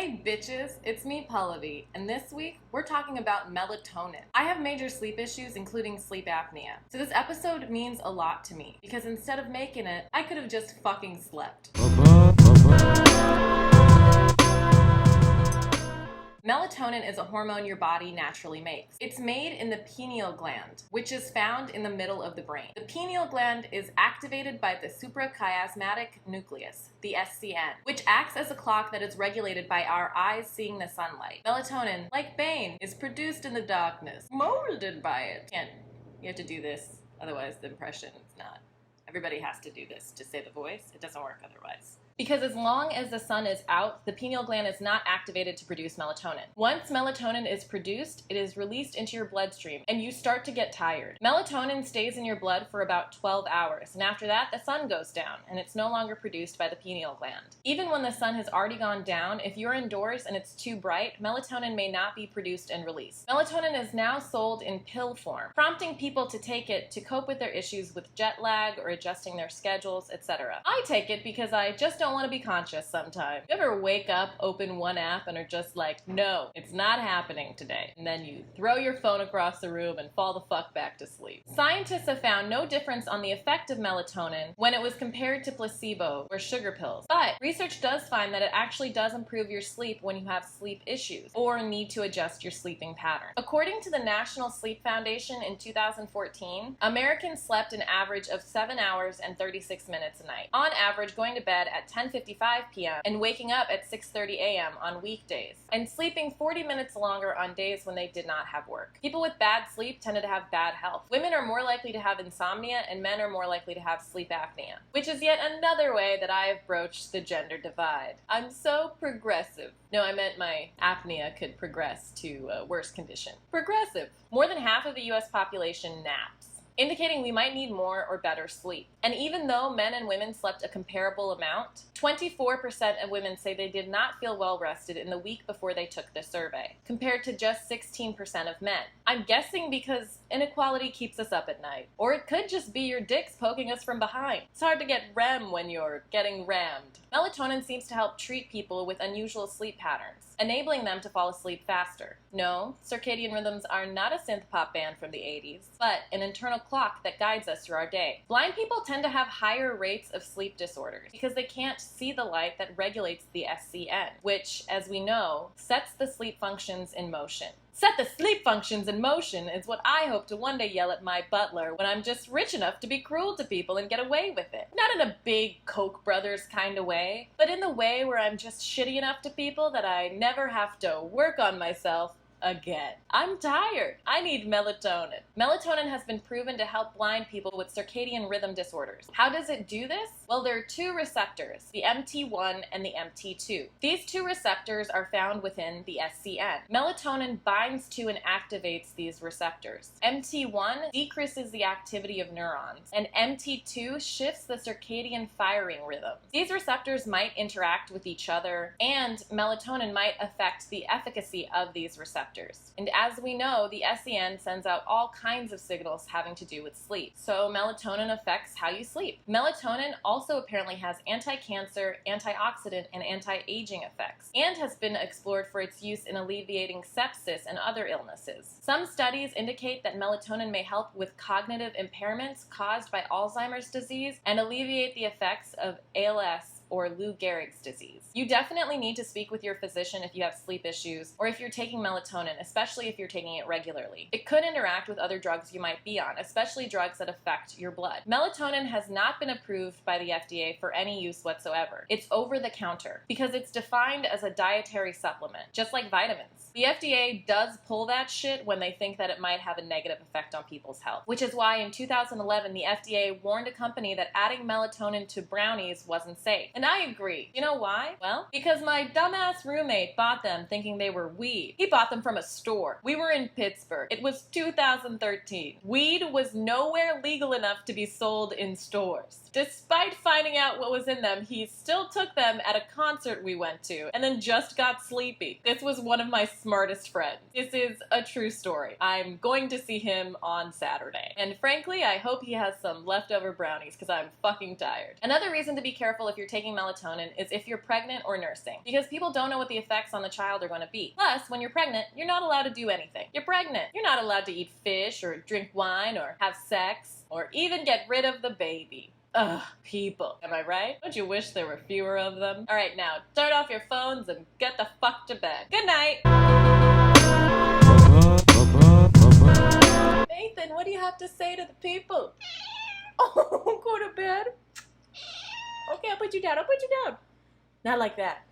Hey bitches, it's me Pallavi, and this week we're talking about melatonin. I have major sleep issues, including sleep apnea. So this episode means a lot to me, because instead of making it, I could have just fucking slept. Melatonin is a hormone your body naturally makes. It's made in the pineal gland, which is found in the middle of the brain. The pineal gland is activated by the suprachiasmatic nucleus, the SCN, which acts as a clock that is regulated by our eyes seeing the sunlight. Melatonin, like Bane, is produced in the darkness, molded by it. You have to do this, otherwise the impression is not. Everybody has to do this to say the voice. It doesn't work otherwise. Because as long as the sun is out, the pineal gland is not activated to produce melatonin. Once melatonin is produced, it is released into your bloodstream, and you start to get tired. Melatonin stays in your blood for about 12 hours, and after that, the sun goes down, and it's no longer produced by the pineal gland. Even when the sun has already gone down, if you're indoors and it's too bright, melatonin may not be produced and released. Melatonin is now sold in pill form, prompting people to take it to cope with their issues with jet lag or adjusting their schedules, etc. I take it because I just don't want to be conscious sometimes. You ever wake up, open one app, and are just like, no, it's not happening today. And then you throw your phone across the room and fall the fuck back to sleep. Scientists have found no difference on the effect of melatonin when it was compared to placebo or sugar pills. But research does find that it actually does improve your sleep when you have sleep issues or need to adjust your sleeping pattern. According to the National Sleep Foundation in 2014, Americans slept an average of 7 hours and 36 minutes a night. On average, going to bed at 10:55 p.m. and waking up at 6:30 a.m. on weekdays, and sleeping 40 minutes longer on days when they did not have work. People with bad sleep tended to have bad health. Women are more likely to have insomnia, and men are more likely to have sleep apnea, which is yet another way that I have broached the gender divide. I'm so progressive. No, I meant my apnea could progress to a worse condition. Progressive. More than half of the U.S. population naps, indicating we might need more or better sleep. And even though men and women slept a comparable amount, 24% of women say they did not feel well rested in the week before they took the survey, compared to just 16% of men. I'm guessing because inequality keeps us up at night. Or it could just be your dicks poking us from behind. It's hard to get REM when you're getting rammed. Melatonin seems to help treat people with unusual sleep patterns, enabling them to fall asleep faster. No, circadian rhythms are not a synth pop band from the 80s, but an internal clock that guides us through our day. Blind people tend to have higher rates of sleep disorders because they can't see the light that regulates the SCN, which, as we know, sets the sleep functions in motion. Set the sleep functions in motion is what I hope to one day yell at my butler when I'm just rich enough to be cruel to people and get away with it. Not in a big Koch brothers kind of way, but in the way where I'm just shitty enough to people that I never have to work on myself again. I'm tired. I need melatonin. Melatonin has been proven to help blind people with circadian rhythm disorders. How does it do this? Well, there are two receptors, the MT1 and the MT2. These two receptors are found within the SCN. Melatonin binds to and activates these receptors. MT1 decreases the activity of neurons, and MT2 shifts the circadian firing rhythm. These receptors might interact with each other, and melatonin might affect the efficacy of these receptors. And as we know, the SCN sends out all kinds of signals having to do with sleep. So melatonin affects how you sleep. Melatonin also apparently has anti-cancer, antioxidant, and anti-aging effects, and has been explored for its use in alleviating sepsis and other illnesses. Some studies indicate that melatonin may help with cognitive impairments caused by Alzheimer's disease and alleviate the effects of ALS or Lou Gehrig's disease. You definitely need to speak with your physician if you have sleep issues or if you're taking melatonin, especially if you're taking it regularly. It could interact with other drugs you might be on, especially drugs that affect your blood. Melatonin has not been approved by the FDA for any use whatsoever. It's over the counter because it's defined as a dietary supplement, just like vitamins. The FDA does pull that shit when they think that it might have a negative effect on people's health, which is why in 2011 the FDA warned a company that adding melatonin to brownies wasn't safe. And I agree. You know why? Well, because my dumbass roommate bought them thinking they were weed. He bought them from a store. We were in Pittsburgh. It was 2013. Weed was nowhere legal enough to be sold in stores. Despite finding out what was in them, he still took them at a concert we went to and then just got sleepy. This was one of my smartest friends. This is a true story. I'm going to see him on Saturday. And frankly, I hope he has some leftover brownies because I'm fucking tired. Another reason to be careful if you're taking melatonin is if you're pregnant or nursing, because people don't know what the effects on the child are going to be. Plus, when you're pregnant, you're not allowed to do anything. You're pregnant. You're not allowed to eat fish or drink wine or have sex or even get rid of the baby. Ugh, people. Am I right? Don't you wish there were fewer of them? Alright, now, turn off your phones and get the fuck to bed. Good night! Nathan, what do you have to say to the people? Oh, go to bed. Okay, I'll put you down. Not like that.